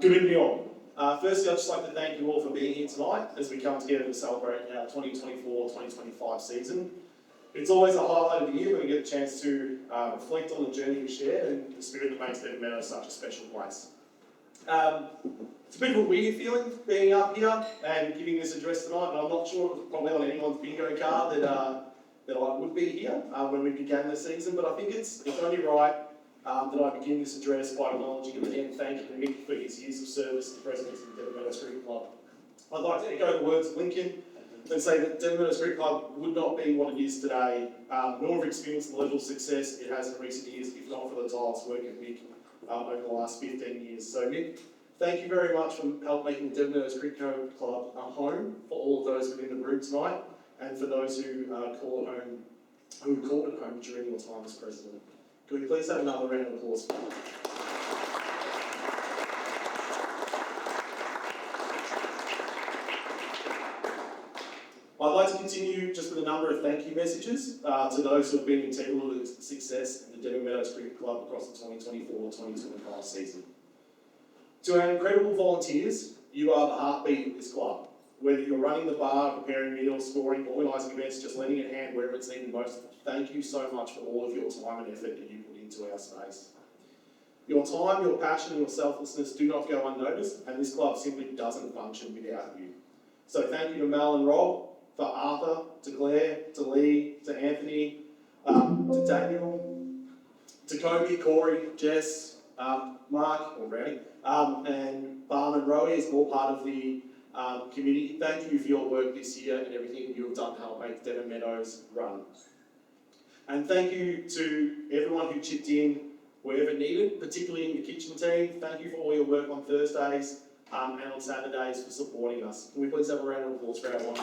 Good evening all. Firstly, I'd just like to thank you all for being here tonight as we come together to celebrate our 2024-2025 season. It's always a highlight of the year when we get a chance to reflect on the journey we shared and the spirit that makes Devon Meadows such a special place. It's a bit of a weird feeling being up here and giving this address tonight, and I'm not sure it was probably on anyone's bingo card that I would be here when we began the season, but I think it's only right that I begin this address by acknowledging and again thanking Mick for his years of service as the president of the Devon Meadows Cricket Club. I'd like to echo the words of Lincoln and say that Devon Meadows Cricket Club would not be what it is today, nor have experienced the level of success it has in recent years, if not for the tireless work of Mick over the last 15 years. So Mick, thank you very much for helping making the Devon Meadows Cricket Club a home for all of those within the group tonight, and for those who called it home during your time as president. Can we please have another round of applause? I'd like to continue just with a number of thank you messages to those who have been integral to the success of the Devon Meadows Cricket Club across the 2024-2025 season. To our incredible volunteers, you are the heartbeat of this club. Whether you're running the bar, preparing meals, scoring, organising events, just lending a hand wherever it's needed most, thank you so much for all of your time and effort that you put into our space. Your time, your passion, and your selflessness do not go unnoticed, and this club simply doesn't function without you. So thank you to Mal and Rob, for Arthur, to Claire, to Lee, to Anthony, to Daniel, to Kobe, Corey, Jess, Mark, or Brownie, and Barman Rowie is all part of the community. Thank you for your work this year and everything you have done to help make Devon Meadows run. And thank you to everyone who chipped in wherever needed, particularly in the kitchen team. Thank you for all your work on Thursdays and on Saturdays for supporting us. Can we please have a round of applause for our one?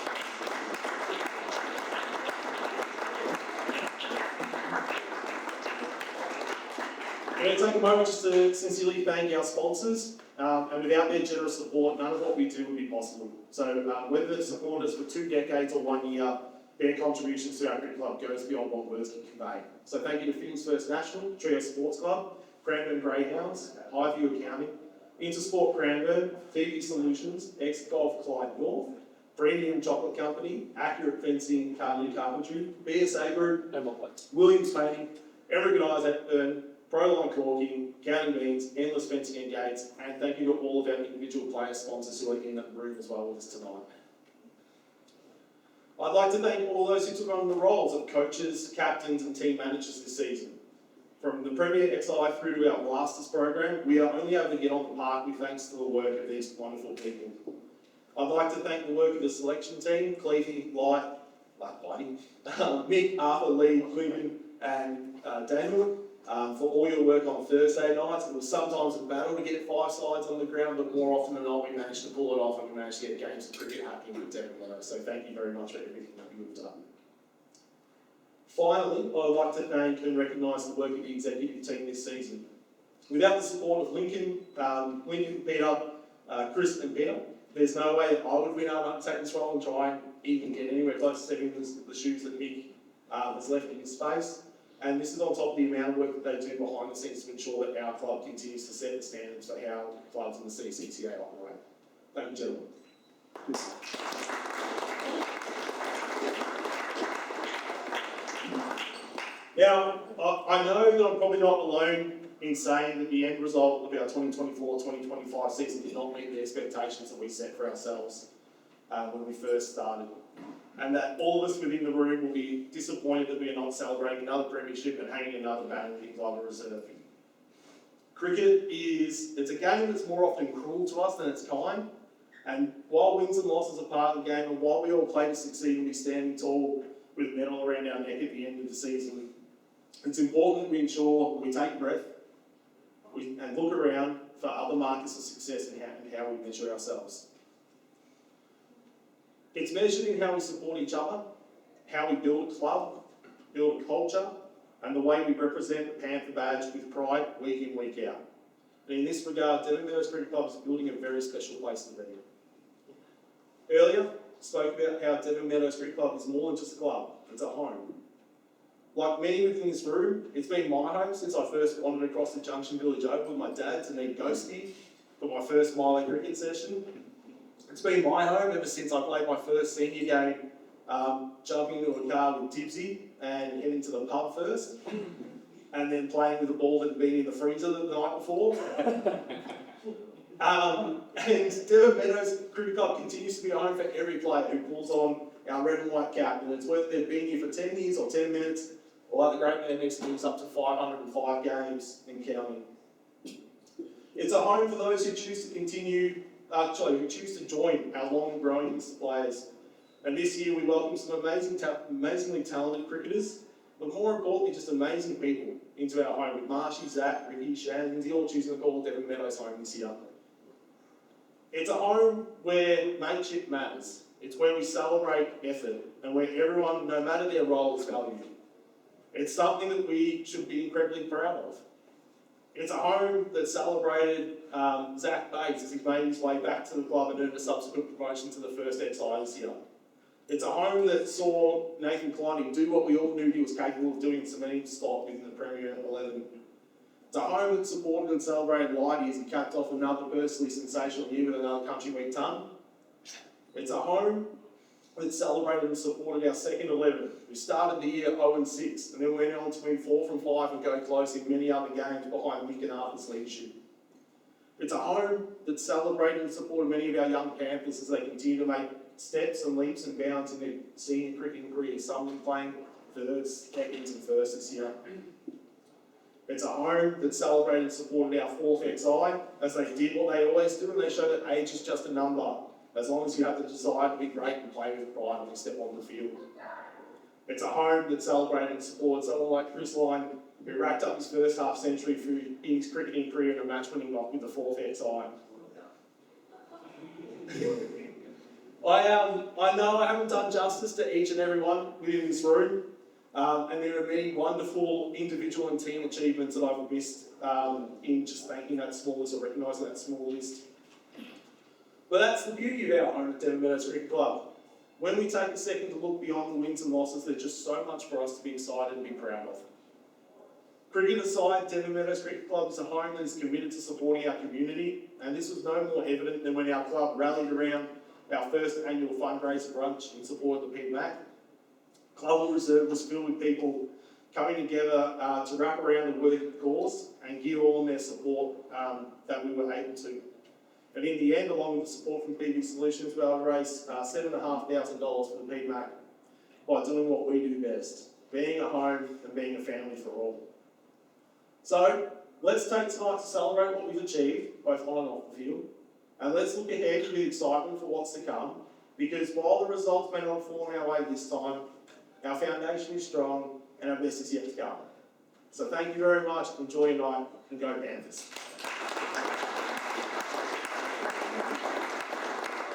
I'm going to take a moment just to sincerely thank our sponsors, and without their generous support, none of what we do would be possible. So whether they've supported us for 2 decades or 1 year, their contributions to our cricket club goes beyond what words can convey. So thank you to Fittings First National, Trio Sports Club, Cranbourne Greyhounds, Highview Accounting, Intersport Cranbourne, Phoebe Solutions, X-Golf Clyde North, Brandy and Chocolate Company, Accurate Fencing, Carly Carpentry, BSA Group, Williams Painting, Everett Eyes at Burn, Proline Corking, Counting Beans, Endless Fencing and Gates, and thank you to all of our individual player sponsors who are in the room as well with us tonight. I'd like to thank all those who took on the roles of coaches, captains and team managers this season. From the Premier XI through to our Blasters program, we are only able to get on the park with thanks to the work of these wonderful people. I'd like to thank the work of the selection team, Cleavey, Blighty, Mick, Arthur, Lee, Clinton and Daniel, for all your work on Thursday nights. It was sometimes a battle to get 5 sides on the ground, but more often than not, we managed to pull it off and we managed to get games of cricket happening with Devon Meadows. So thank you very much for everything that you have done. Finally, I'd like to thank and recognise the work of the executive team this season. Without the support of Lincoln, Peter, Chris and Peter, there's no way that I would have been able to take this role and try and even get anywhere close to stepping in the shoes that Mick has left in his space. And this is on top of the amount of work that they do behind the scenes to ensure that our club continues to set the standards for how clubs in the CCTA operate. Thank you, gentlemen. Now, I know that I'm probably not alone in saying that the end result of our 2024-2025 season did not meet the expectations that we set for ourselves when we first started. And that all of us within the room will be disappointed that we are not celebrating another premiership and hanging another banner in Glover Reserve. Cricket it's a game that's more often cruel to us than it's kind. And while wins and losses are part of the game, and while we all play to succeed and be standing tall with a medal around our neck at the end of the season, it's important that we ensure we take a breath and look around for other markers of success and how we measure ourselves. It's measured in how we support each other, how we build a club, build a culture, and the way we represent the Panther badge with pride week in, week out. And in this regard, Devon Meadows Cricket Club is building a very special place to be. Earlier, I spoke about how Devon Meadows Cricket Club is more than just a club, it's a home. Like many within this room, it's been my home since I first wandered across the Junction Village Open with my dad to meet Ghosty, for my first Miley cricket session. It's been my home ever since I played my first senior game, jumping into a car with Tipsy and heading to the pub first, and then playing with a ball that had been in the freezer the night before. And Devon Meadows Cricket Club continues to be a home for every player who pulls on our red and white cap, and it's whether they've been here for 10 years or 10 minutes, or like the great man next to me, up to 505 games and counting. It's a home for those who choose to who choose to join our long growing list of players. And this year we welcome some amazingly talented cricketers, but more importantly, just amazing people into our home with Marshy, Zach, Ricky, Shannon, Lindsay, all choosing to call Devon Meadows home this year. It's a home where mateship matters. It's where we celebrate effort and where everyone, no matter their role, is valued. It's something that we should be incredibly proud of. It's a home that celebrated Zach Bates as he made his way back to the club and earned a subsequent promotion to the first XI this year. It's a home that saw Nathan Clyde do what we all knew he was capable of doing in cement spot within the Premier 11. It's a home that supported and celebrated Lighty as he capped off another personally sensational year with another Country Week ton. It's a home that celebrated and supported our second 11, who started the year 0-6 and then went on to win 4 from 5 and go close in many other games behind Mick and Arthur's leadership. It's a home that celebrated and supported many of our young Panthers as they continue to make steps and leaps and bounds in their senior cricketing careers, some of them playing thirds, seconds and firsts this year. It's a home that celebrated and supported our fourth XI as they did what they always do, and they show that age is just a number, as long as you have the desire to be great and play with pride when you step on the field. It's a home that celebrated and supported someone like Chris Lyon, who racked up his first half century in his cricketing career in a match-winning knock with the fourth XI. I know I haven't done justice to each and every one within this room, and there are many wonderful individual and team achievements that I've missed in just making that small list or recognising that small list. But that's the beauty of our home at Devon Meadows Cricket Club. When we take a second to look beyond the wins and losses, there's just so much for us to be excited and be proud of. Cricket aside, Devon Meadows Cricket Club is a home that is committed to supporting our community, and this was no more evident than when our club rallied around our first annual fundraiser brunch in support of the Pete Mac. Club Reserve was filled with people coming together to wrap around the worthy cause and give all their support that we were able to. And in the end, along with the support from PB Solutions, we were able to raise $7,500 for the Pete Mac by doing what we do best, being a home and being a family for all. So, let's take tonight to celebrate what we've achieved, both on and off the field, and let's look ahead with excitement for what's to come, because while the results may not fall our way this time, our foundation is strong and our best is yet to come. So thank you very much, enjoy your night, and go Panthers.